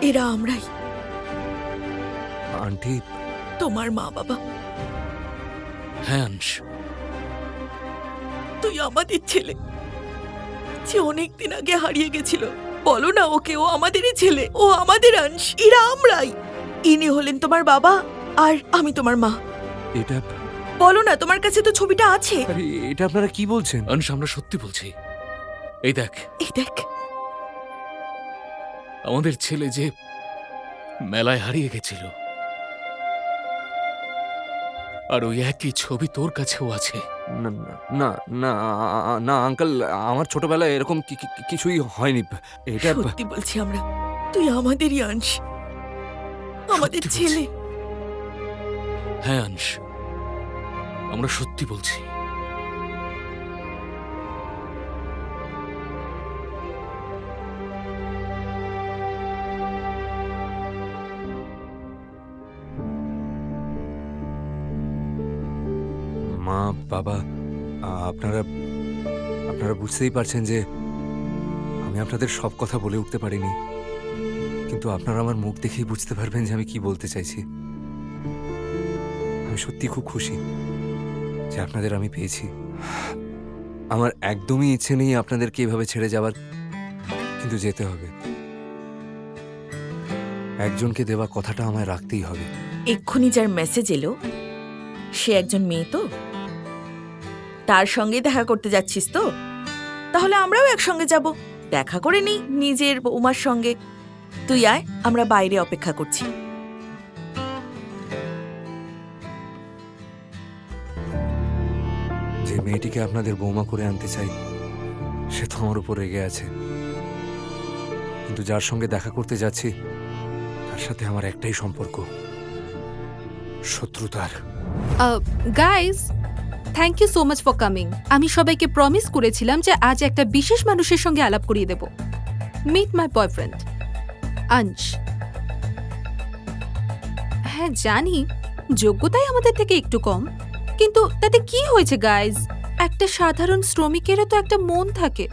এরা আমরাই, আন্টি। তোমার মা বাবা। হ্যাঁ অংশ, তুই আমাদের ছেলে, যে অনেকদিন আগে হারিয়ে গেছিল। বলো না ওকে, ও আমাদেরই ছেলে, ও আমাদের অংশ, এরা আমরাই। ইনি হলেন তোমার বাবা আর আমি তোমার মা। এটা বলো না, তোমার কাছে তো ছবিটা আছে। আরে এটা আপনারা কি বলছেন? অংশ আমরা সত্যি বলছি। এই দেখ, এই দেখ, আমাদের ছেলে যে মেলায় হারিয়ে গেছিল, আর ওই একই ছবি তোর কাছেও আছে। না না না না আঙ্কেল, আমার ছোটবেলায় এরকম কিছুই হয়নি। এটা সত্যি বলছি আমরা, তুই আমাদেরই অংশ, আমাদের সত্যি বলছি। ছেলে। হ্যাঁ অংশ, আমরা সত্যি বলছি। মা বাবা, আপনারা আপনারা বুঝতেই পারছেন যে আমি আপনাদের সব কথা বলে উঠতে পারিনি, কিন্তু আপনারা আমার মুখ দেখেই বুঝতে পারবেন যে আমি কি বলতে চাইছি। আমি সত্যি খুব খুশি যে আপনাদের আমি পেয়েছি। আমার একদমই ইচ্ছে নেই আপনাদেরকে এভাবে ছেড়ে যাওয়ার, কিন্তু যেতে হবে। একজনকে দেওয়া কথাটা আমায় রাখতেই হবে। এক্ষুনি যার মেসেজ এলো সে একজন মেয়ে, তো তার সঙ্গে দেখা করতে যাচ্ছিস তো? তাহলে আমরাও একসঙ্গে যাব, দেখা করে নি নিজের বৌমার সঙ্গে। তুই আয়, আমরা বাইরে অপেক্ষা করছি। যে মেয়েটিকে আপনাদের বৌমা করে আনতে চাই সে তো আমার উপর রেগে আছে, কিন্তু যার সঙ্গে দেখা করতে যাচ্ছি তার সাথে আমার একটাই সম্পর্ক, শত্রুতার। Guys, thank you so much for coming. আমি সবাইকে প্রমিস করেছিলাম যে আজ একটা বিশেষ মানুষের সঙ্গে আলাপ করিয়ে দেব। মিট মাই বয়ফ্রেন্ড অংশ। হ্যাঁ জানি, যোগ্যতাই আমাদের থেকে একটু কম, কিন্তু তাতে কি হয়েছে গাইজ? একটা সাধারণ শ্রমিকেরও তো একটা মন থাকে।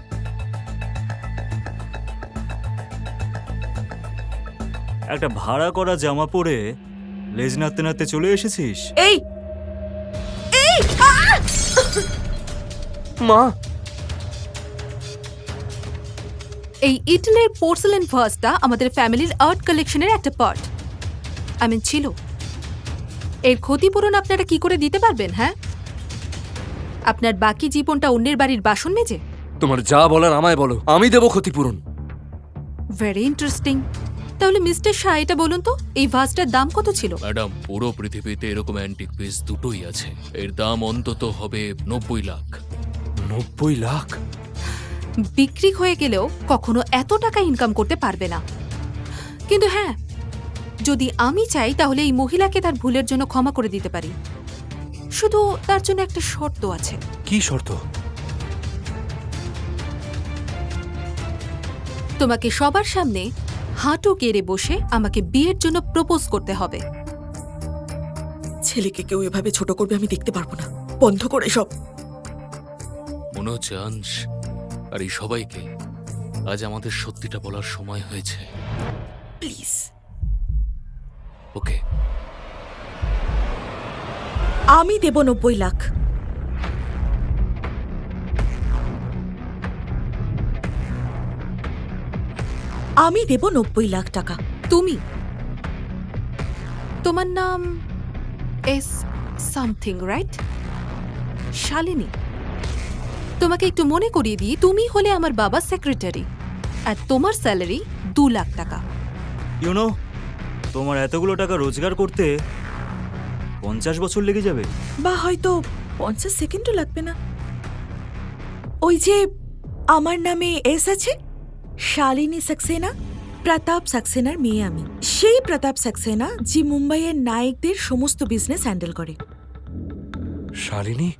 একটা ভাড়া করা জামা পরে লেজ নাড়তে নাড়তে চলে এসেছিস? এই মা, এই ইটালির পোর্সেলেন ভাসটা আমাদের ফ্যামিলির আর্ট কালেকশনের একটা পার্ট। ছিল এর ক্ষতিপূরণ আপনারা কি করে দিতে পারবেন? হ্যাঁ, আপনার বাকি জীবনটা অন্যের বাড়ির বাসন মেজে? তোমার যা বলার আমায় বলো, আমি দেব ক্ষতিপূরণ। Very interesting. তাহলে মিস্টার শাহ, এটা বলুন তো, এই ভাসটার দাম কত ছিল? ম্যাডাম, পুরো পৃথিবীতে এরকম অ্যান্টিক পিস দুটোই আছে। এর দাম অন্তত হবে 90 লাখ। 90 লাখ? বিক্রি হয়ে গেলেও কখনো এত টাকা ইনকাম করতে পারবে না। কিন্তু হ্যাঁ, যদি আমি চাই তাহলে এই মহিলাকে তার ভুলের জন্য ক্ষমা করে দিতে পারি। শুধু তার জন্য একটা শর্ত আছে। কি শর্ত? তোমাকে সবার সামনে হাঁটু গেড়ে বসে আমাকে বিয়ের জন্য প্রপোজ করতে হবে। ছেলেকে কেউ এভাবে ছোট করবে আমি দেখতে পারবো না। বন্ধ করে সব। মনে হচ্ছে অংশ আর এই সবাইকে আজ আমাদের সত্যিটা বলার সময় হয়েছে। প্লিজ। ওকে, আমি দেব 90 লাখ। আমি দেব 90 লাখ টাকা। তুমি, তোমার নাম এস সামথিং, রাইট? শালিনী। তোমাকে একটু মনে করিয়ে দিই, তুমি হলে আমার বাবার সেক্রেটারি, আর তোমার স্যালারি 2 লাখ টাকা। ইউনো, তোমার এতগুলো টাকা রোজগার করতে 50 বছর লেগে যাবে। বা হয়তো 50 সেকেন্ডও লাগবে না। ওই যে আমার নামে এস আছে, শালিনী সাক্সেনা, প্রতাপ সাক্সেনার মেয়ে আমি। সেই প্রতাপ সাক্সেনা যে মুম্বাইয়ের নায়কদের সমস্ত বিজনেস হ্যান্ডেল করে। শালিনী?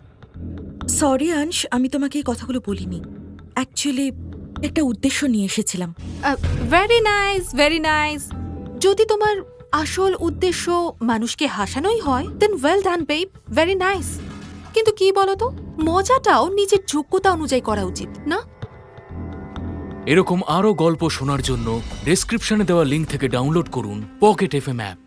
সরি অংশ, আমি তোমাকে এই কথাগুলো বলিনি। অ্যাকচুয়ালি একটা উদ্দেশ্য নিয়ে এসেছিলাম। Very nice, very nice. যদি তোমার আসল উদ্দেশ্য মানুষকে হাসানোই হয়, then well done babe, very nice. কিন্তু কি বলো তো, মজাটাও নিজের যোগ্যতা অনুযায়ী করা উচিত না? এরকম আরও গল্প শোনার জন্য ডেসক্রিপশনে দেওয়া লিঙ্ক থেকে ডাউনলোড করুন পকেট এফএম অ্যাপ।